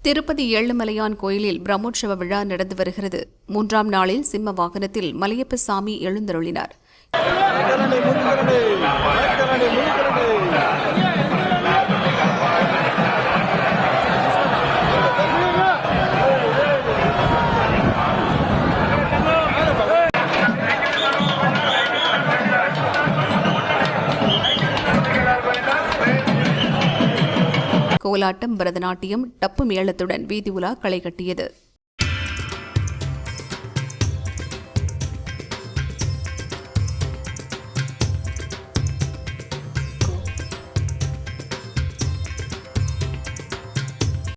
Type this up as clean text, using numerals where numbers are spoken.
திருப்பதி ஏழுமலையான் கோயிலில் பிரம்மோற்சவ விழா நடந்து வருகிறது. 3ஆம் நாளில் சிம்ம வாகனத்தில் மலையப்ப சாமி எழுந்தருளினார். கோலாட்டம், பரதநாட்டியம், டப்பு மேளத்துடன் வீதி உலா களை கட்டியது.